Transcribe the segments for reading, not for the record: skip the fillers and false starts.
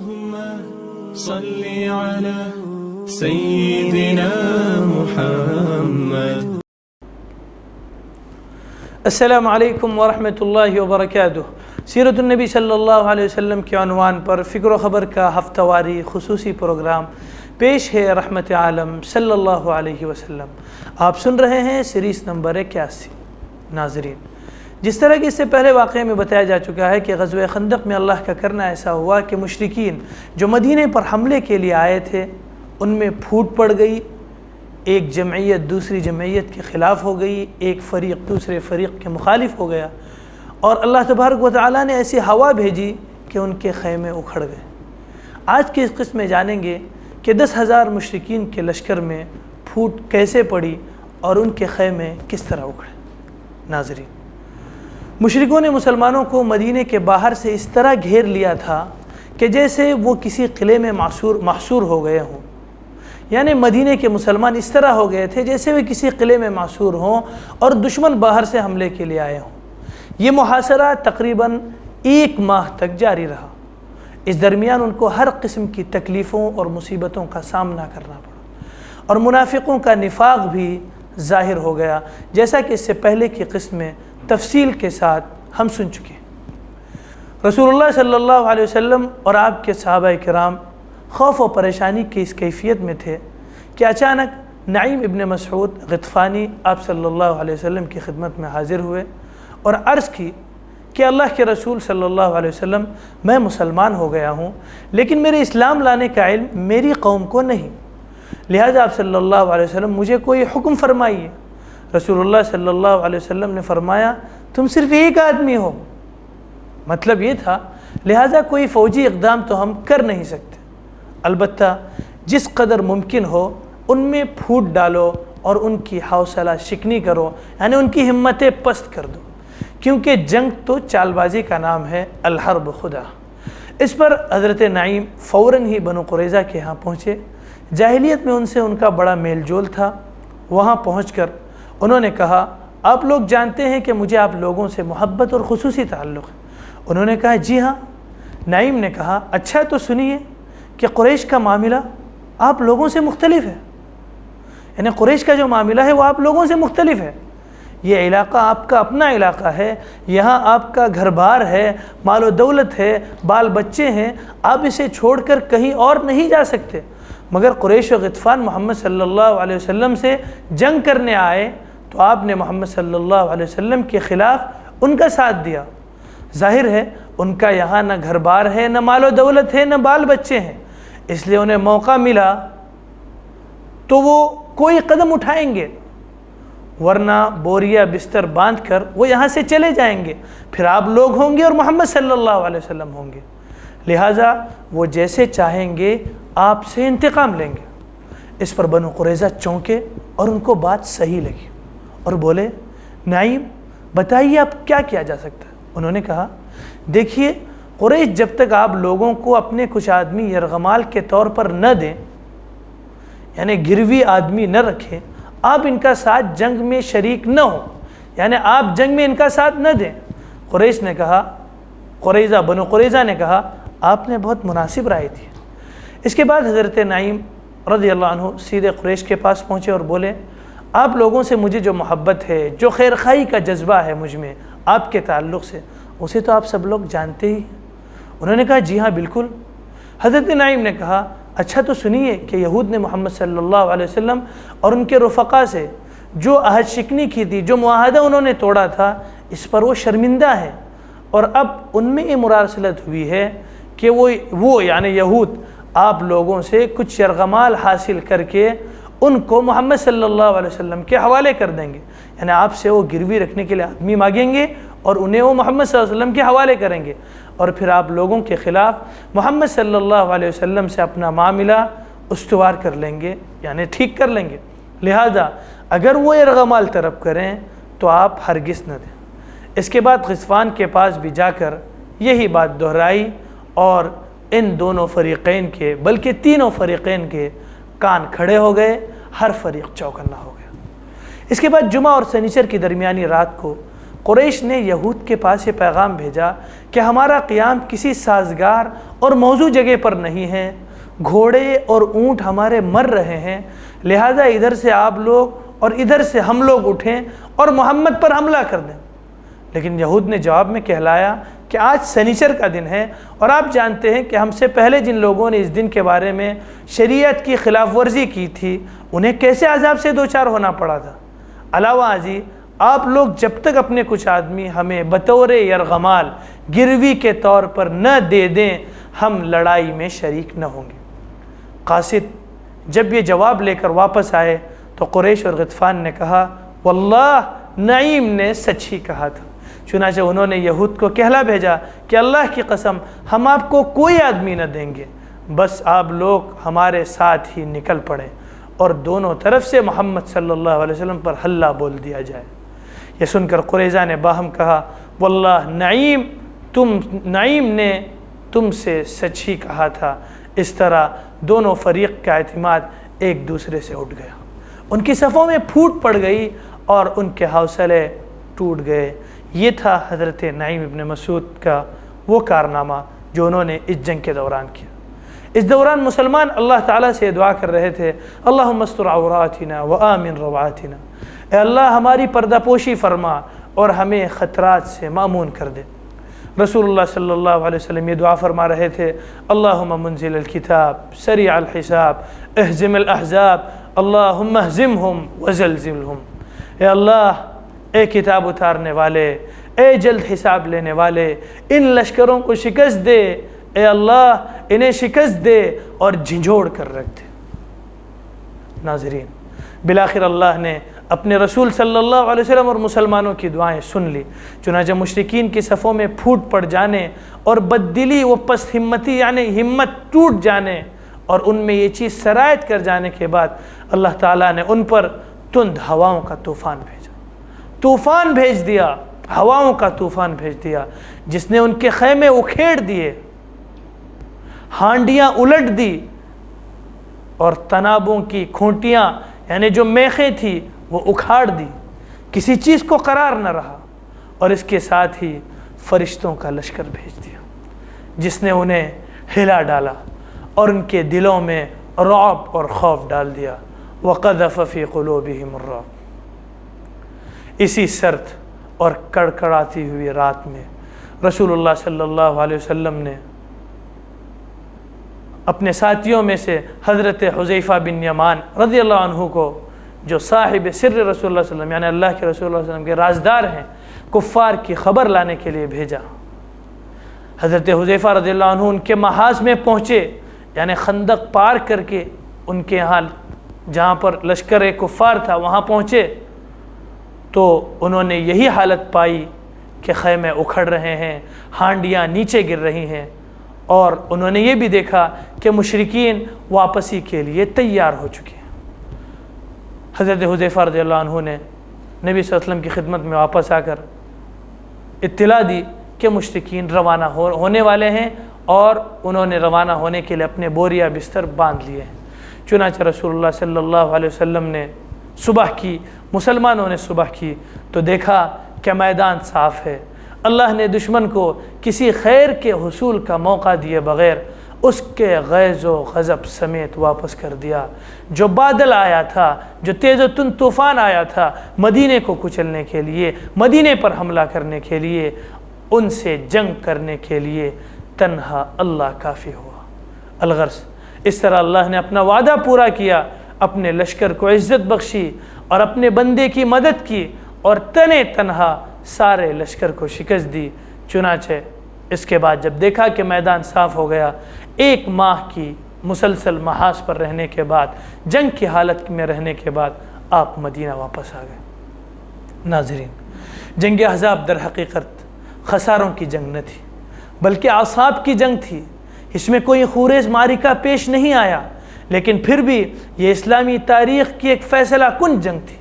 اللهم صل على سيدنا محمد. السلام علیکم ورحمۃ اللہ وبرکاتہ. سیرت النبی صلی اللہ علیہ وسلم کے عنوان پر فکر و خبر کا ہفتہ واری خصوصی پروگرام پیش ہے رحمت عالم صلی اللہ علیہ وسلم. آپ سن رہے ہیں سیریز نمبر 81. ناظرین، جس طرح کہ اس سے پہلے واقعے میں بتایا جا چکا ہے کہ غزوہ خندق میں اللہ کا کرنا ایسا ہوا کہ مشرکین جو مدینے پر حملے کے لیے آئے تھے ان میں پھوٹ پڑ گئی. ایک جمعیت دوسری جمعیت کے خلاف ہو گئی، ایک فریق دوسرے فریق کے مخالف ہو گیا، اور اللہ تبارک و تعالیٰ نے ایسی ہوا بھیجی کہ ان کے خیمے اکھڑ گئے. آج کے اس قسط میں جانیں گے کہ 10,000 مشرکین کے لشکر میں پھوٹ کیسے پڑی اور ان کے خیمے کس طرح اکھڑے. ناظرین، مشرکوں نے مسلمانوں کو مدینے کے باہر سے اس طرح گھیر لیا تھا کہ جیسے وہ کسی قلعے میں محصور ہو گئے ہوں. یعنی مدینے کے مسلمان اس طرح ہو گئے تھے جیسے وہ کسی قلعے میں محصور ہوں اور دشمن باہر سے حملے کے لیے آئے ہوں. یہ محاصرہ تقریباً 1 ماہ تک جاری رہا. اس درمیان ان کو ہر قسم کی تکلیفوں اور مصیبتوں کا سامنا کرنا پڑا، اور منافقوں کا نفاق بھی ظاہر ہو گیا، جیسا کہ اس سے پہلے کی قسط میں تفصیل کے ساتھ ہم سن چکے. رسول اللہ صلی اللہ علیہ وسلم اور آپ کے صحابہ کرام خوف و پریشانی کی اس کیفیت میں تھے کہ اچانک نعیم ابن مسعود غطفانی آپ صلی اللہ علیہ وسلم کی خدمت میں حاضر ہوئے اور عرض کی کہ اللہ کے رسول صلی اللہ علیہ وسلم، میں مسلمان ہو گیا ہوں لیکن میرے اسلام لانے کا علم میری قوم کو نہیں، لہذا آپ صلی اللہ علیہ وسلم مجھے کوئی حکم فرمائیے. رسول اللہ صلی اللہ علیہ وسلم نے فرمایا، تم صرف ایک آدمی ہو. مطلب یہ تھا لہذا کوئی فوجی اقدام تو ہم کر نہیں سکتے، البتہ جس قدر ممکن ہو ان میں پھوٹ ڈالو اور ان کی حوصلہ شکنی کرو، یعنی ان کی ہمتیں پست کر دو، کیونکہ جنگ تو چال بازی کا نام ہے، الحرب خدا. اس پر حضرت نعیم فوراً ہی بنو قریظہ کے ہاں پہنچے. جاہلیت میں ان سے ان کا بڑا میل جول تھا. وہاں پہنچ کر انہوں نے کہا، آپ لوگ جانتے ہیں کہ مجھے آپ لوگوں سے محبت اور خصوصی تعلق ہے. انہوں نے کہا، جی ہاں. نعیم نے کہا، اچھا تو سنیے کہ قریش کا معاملہ آپ لوگوں سے مختلف ہے. یعنی قریش کا جو معاملہ ہے وہ آپ لوگوں سے مختلف ہے. یہ علاقہ آپ کا اپنا علاقہ ہے، یہاں آپ کا گھر بار ہے، مال و دولت ہے، بال بچے ہیں، آپ اسے چھوڑ کر کہیں اور نہیں جا سکتے. مگر قریش و غطفان محمد صلی اللہ علیہ وسلم سے جنگ کرنے آئے تو آپ نے محمد صلی اللہ علیہ وسلم کے خلاف ان کا ساتھ دیا. ظاہر ہے ان کا یہاں نہ گھر بار ہے، نہ مال و دولت ہے، نہ بال بچے ہیں، اس لیے انہیں موقع ملا تو وہ کوئی قدم اٹھائیں گے، ورنہ بوریا بستر باندھ کر وہ یہاں سے چلے جائیں گے. پھر آپ لوگ ہوں گے اور محمد صلی اللہ علیہ وسلم ہوں گے، لہٰذا وہ جیسے چاہیں گے آپ سے انتقام لیں گے. اس پر بنو قریظہ چونکے اور ان کو بات صحیح لگی اور بولے، نعیم بتائیے اب کیا کیا جا سکتا ہے. انہوں نے کہا، دیکھیے قریش جب تک آپ لوگوں کو اپنے کچھ آدمی یرغمال کے طور پر نہ دیں، یعنی گروی آدمی نہ رکھیں، آپ ان کا ساتھ جنگ میں شریک نہ ہو، یعنی آپ جنگ میں ان کا ساتھ نہ دیں. قریش نے کہا، بنو قریظہ نے کہا، آپ نے بہت مناسب رائے دی. اس کے بعد حضرت نعیم رضی اللہ عنہ سیدھے قریش کے پاس پہنچے اور بولے، آپ لوگوں سے مجھے جو محبت ہے، جو خیر خواہی کا جذبہ ہے مجھ میں آپ کے تعلق سے، اسے تو آپ سب لوگ جانتے ہی. انہوں نے کہا، جی ہاں بالکل. حضرت نعیم نے کہا، اچھا تو سنیے کہ یہود نے محمد صلی اللہ علیہ وسلم اور ان کے رفقا سے جو عہد شکنی کی تھی، جو معاہدہ انہوں نے توڑا تھا، اس پر وہ شرمندہ ہے، اور اب ان میں یہ مراسلت ہوئی ہے کہ وہ یعنی یہود آپ لوگوں سے کچھ یرغمال حاصل کر کے ان کو محمد صلی اللہ علیہ وسلم کے حوالے کر دیں گے. یعنی آپ سے وہ گروی رکھنے کے لیے آدمی مانگیں گے اور انہیں وہ محمد صلی اللہ علیہ وسلم کے حوالے کریں گے، اور پھر آپ لوگوں کے خلاف محمد صلی اللہ علیہ وسلم سے اپنا معاملہ استوار کر لیں گے، یعنی ٹھیک کر لیں گے. لہذا اگر وہ یرغمال طلب کریں تو آپ ہرگز نہ دیں. اس کے بعد غطفان کے پاس بھی جا کر یہی بات دہرائی، اور ان دونوں فریقین کے بلکہ تینوں فریقین کے کان کھڑے ہو گئے، ہر فریق چوکنا ہو گیا. اس کے بعد جمعہ اور سنیچر کی درمیانی رات کو قریش نے یہود کے پاس یہ پیغام بھیجا کہ ہمارا قیام کسی سازگار اور موزوں جگہ پر نہیں ہے، گھوڑے اور اونٹ ہمارے مر رہے ہیں، لہٰذا ادھر سے آپ لوگ اور ادھر سے ہم لوگ اٹھیں اور محمد پر حملہ کر دیں۔ لیکن یہود نے جواب میں کہلایا کہ آج سنیچر کا دن ہے، اور آپ جانتے ہیں کہ ہم سے پہلے جن لوگوں نے اس دن کے بارے میں شریعت کی خلاف ورزی کی تھی انہیں کیسے عذاب سے دوچار ہونا پڑا تھا۔ علاوہ ازیں آپ لوگ جب تک اپنے کچھ آدمی ہمیں بطور یرغمال گروی کے طور پر نہ دے دیں ہم لڑائی میں شریک نہ ہوں گے۔ قاصد جب یہ جواب لے کر واپس آئے تو قریش اور غطفان نے کہا واللہ نعیم نے سچ ہی کہا تھا۔ چنانچہ انہوں نے یہود کو کہلا بھیجا کہ اللہ کی قسم ہم آپ کو کوئی آدمی نہ دیں گے، بس آپ لوگ ہمارے ساتھ ہی نکل پڑیں اور دونوں طرف سے محمد صلی اللہ علیہ وسلم پر حلہ بول دیا جائے۔ یہ سن کر قریظہ نے باہم کہا واللہ نعیم نے تم سے سچ ہی کہا تھا۔ اس طرح دونوں فریق کا اعتماد ایک دوسرے سے اٹھ گیا، ان کی صفوں میں پھوٹ پڑ گئی اور ان کے حوصلے ٹوٹ گئے۔ یہ تھا حضرت نعیم ابن مسعود کا وہ کارنامہ جو انہوں نے اس جنگ کے دوران کیا۔ اس دوران مسلمان اللہ تعالیٰ سے دعا کر رہے تھے اللہم استر عوراتنا وآمن روعاتنا، اے اللہ ہماری پردہ پوشی فرما اور ہمیں خطرات سے مامون کر دے۔ رسول اللہ صلی اللہ علیہ وسلم یہ دعا فرما رہے تھے اللہم منزل الکتاب سریع الحساب اہزم الاحزاب اللہم اہزمہم وزلزلہم، اے اللہ اے کتاب اتارنے والے، اے جلد حساب لینے والے، ان لشکروں کو شکست دے، اے اللہ انہیں شکست دے اور جھنجھوڑ کر رکھ دے۔ ناظرین، بالآخر اللہ نے اپنے رسول صلی اللہ علیہ وسلم اور مسلمانوں کی دعائیں سن لی، چنانچہ مشرکین کی صفوں میں پھوٹ پڑ جانے اور بددلی و پست ہمتی یعنی ہمت ٹوٹ جانے اور ان میں یہ چیز سرایت کر جانے کے بعد اللہ تعالیٰ نے ان پر تند ہواؤں کا طوفان بھیج دیا، ہواؤں کا طوفان بھیج دیا جس نے ان کے خیمے اکھیڑ دیے، ہانڈیاں الٹ دی اور تنابوں کی کھونٹیاں یعنی جو میخیں تھی وہ اکھاڑ دی، کسی چیز کو قرار نہ رہا، اور اس کے ساتھ ہی فرشتوں کا لشکر بھیج دیا جس نے انہیں ہلا ڈالا اور ان کے دلوں میں رعب اور خوف ڈال دیا۔ وَقَذَفَ فِي قُلُوبِهِمُ الرُّعْبَ۔ اسی سرد اور کڑکڑاتی ہوئی رات میں رسول اللہ صلی اللہ علیہ وسلم نے اپنے ساتھیوں میں سے حضرت حذیفہ بن یمان رضی اللہ عنہ کو، جو صاحب سر رسول اللہ صلی اللہ علیہ وسلم یعنی اللہ کے رسول اللہ صلی اللہ علیہ وسلم کے رازدار ہیں، کفار کی خبر لانے کے لیے بھیجا۔ حضرت حذیفہ رضی اللہ عنہ ان کے محاذ میں پہنچے، یعنی خندق پار کر کے ان کے یہاں جہاں پر لشکر کفار تھا وہاں پہنچے تو انہوں نے یہی حالت پائی کہ خیمے اکھڑ رہے ہیں، ہانڈیاں نیچے گر رہی ہیں، اور انہوں نے یہ بھی دیکھا کہ مشرکین واپسی کے لیے تیار ہو چکے ہیں۔ حضرت حذیفہ رضی اللہ عنہ نے نبی صلی اللہ علیہ وسلم کی خدمت میں واپس آ کر اطلاع دی کہ مشرکین روانہ ہونے والے ہیں، اور انہوں نے روانہ ہونے کے لیے اپنے بوریا بستر باندھ لیے ہیں۔ چنانچہ رسول اللہ صلی اللہ علیہ وسلم نے صبح کی، مسلمانوں نے صبح کی تو دیکھا کہ میدان صاف ہے، اللہ نے دشمن کو کسی خیر کے حصول کا موقع دیے بغیر اس کے غیظ و غضب سمیت واپس کر دیا۔ جو بادل آیا تھا، جو تیز و تند طوفان آیا تھا مدینے کو کچلنے کے لیے، مدینے پر حملہ کرنے کے لیے، ان سے جنگ کرنے کے لیے تنہا اللہ کافی ہوا۔ الغرض اس طرح اللہ نے اپنا وعدہ پورا کیا، اپنے لشکر کو عزت بخشی اور اپنے بندے کی مدد کی، اور تنے تنہا سارے لشکر کو شکست دی۔ چنانچہ اس کے بعد جب دیکھا کہ میدان صاف ہو گیا، 1 ماہ کی مسلسل محاذ پر رہنے کے بعد، جنگ کی حالت میں رہنے کے بعد آپ مدینہ واپس آ گئے۔ ناظرین، جنگ احزاب در حقیقت خساروں کی جنگ نہ تھی بلکہ اعصاب کی جنگ تھی۔ اس میں کوئی خورز معرکہ پیش نہیں آیا، لیکن پھر بھی یہ اسلامی تاریخ کی ایک فیصلہ کن جنگ تھی۔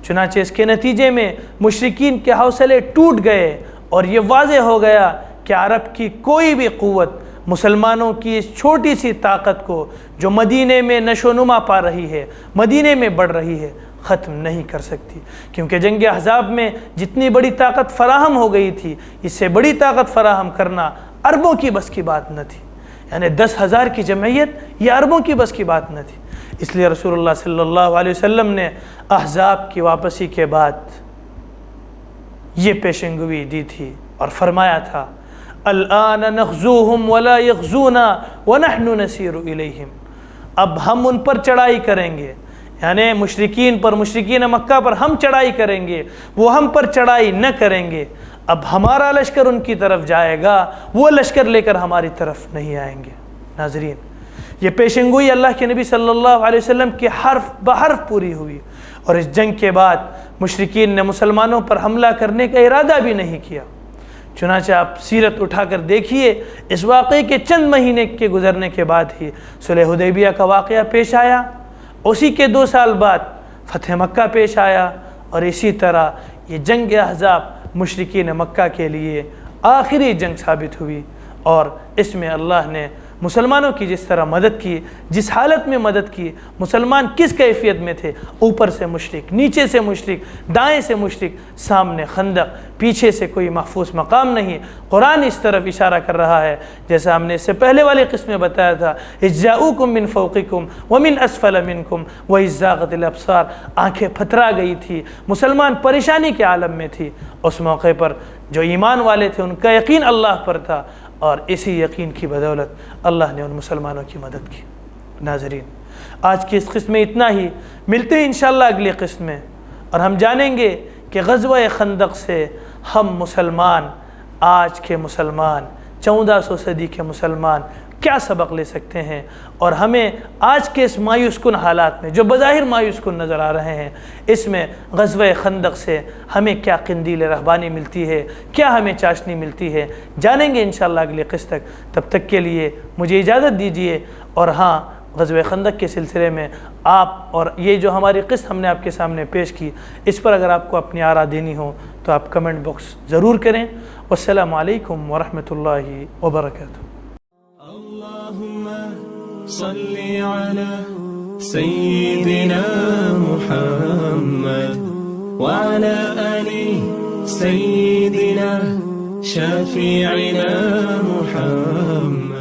چنانچہ اس کے نتیجے میں مشرکین کے حوصلے ٹوٹ گئے اور یہ واضح ہو گیا کہ عرب کی کوئی بھی قوت مسلمانوں کی اس چھوٹی سی طاقت کو جو مدینے میں نشو و نما پا رہی ہے، مدینے میں بڑھ رہی ہے، ختم نہیں کر سکتی، کیونکہ جنگ احزاب میں جتنی بڑی طاقت فراہم ہو گئی تھی، اس سے بڑی طاقت فراہم کرنا عربوں کی بس کی بات نہ تھی، یعنی 10,000 کی جمعیت یہ عربوں کی بس کی بات نہ تھی۔ اس لیے رسول اللہ صلی اللہ علیہ وسلم نے احزاب کی واپسی کے بعد یہ پیشنگوئی دی تھی اور فرمایا تھا الآن نغزوہم ولا یغزونا ونحن نسیر الیہم، اب ہم ان پر چڑھائی کریں گے، یعنی مشرکین پر، مشرکین مکہ پر ہم چڑھائی کریں گے، وہ ہم پر چڑھائی نہ کریں گے، اب ہمارا لشکر ان کی طرف جائے گا، وہ لشکر لے کر ہماری طرف نہیں آئیں گے۔ ناظرین، یہ پیشنگوئی اللہ کے نبی صلی اللہ علیہ وسلم کی حرف بحرف پوری ہوئی، اور اس جنگ کے بعد مشرکین نے مسلمانوں پر حملہ کرنے کا ارادہ بھی نہیں کیا۔ چنانچہ آپ سیرت اٹھا کر دیکھیے، اس واقعے کے چند مہینے کے گزرنے کے بعد ہی صلح حدیبیہ کا واقعہ پیش آیا، اسی کے 2 سال بعد فتح مکہ پیش آیا، اور اسی طرح یہ جنگ احزاب مشرکین مکہ کے لیے آخری جنگ ثابت ہوئی، اور اس میں اللہ نے مسلمانوں کی جس طرح مدد کی، جس حالت میں مدد کی، مسلمان کس کیفیت میں تھے، اوپر سے مشرک، نیچے سے مشرک، دائیں سے مشرک، سامنے خندق، پیچھے سے کوئی محفوظ مقام نہیں۔ قرآن اس طرف اشارہ کر رہا ہے، جیسا ہم نے اس سے پہلے والے قسم میں بتایا تھا، اذ جاؤکم من فوقکم ومن اسفل منکم واذ زاغت الابصار، آنکھیں پھترا گئی تھی، مسلمان پریشانی کے عالم میں تھی۔ اس موقع پر جو ایمان والے تھے ان کا یقین اللہ پر تھا، اور اسی یقین کی بدولت اللہ نے ان مسلمانوں کی مدد کی۔ ناظرین، آج کی اس قسم میں اتنا ہی، ملتے ہیں انشاءاللہ اگلی قسم میں، اور ہم جانیں گے کہ غزوہ خندق سے ہم مسلمان، آج کے مسلمان، 1400 صدی کے مسلمان کیا سبق لے سکتے ہیں، اور ہمیں آج کے اس مایوس کن حالات میں جو بظاہر مایوس کن نظر آ رہے ہیں، اس میں غزوہ خندق سے ہمیں کیا قندیل رہبانی ملتی ہے، کیا ہمیں چاشنی ملتی ہے، جانیں گے انشاءاللہ اگلی قسط تک۔ تب تک کے لیے مجھے اجازت دیجیے، اور ہاں، غزوہ خندق کے سلسلے میں آپ، اور یہ جو ہماری قسط ہم نے آپ کے سامنے پیش کی، اس پر اگر آپ کو اپنی آراء دینی ہو تو آپ کمنٹ باکس ضرور کریں۔ والسلام علیکم ورحمۃ اللہ وبرکاتہ۔ صل على سيدنا محمد وعلى آل سيدنا شفيعنا محمد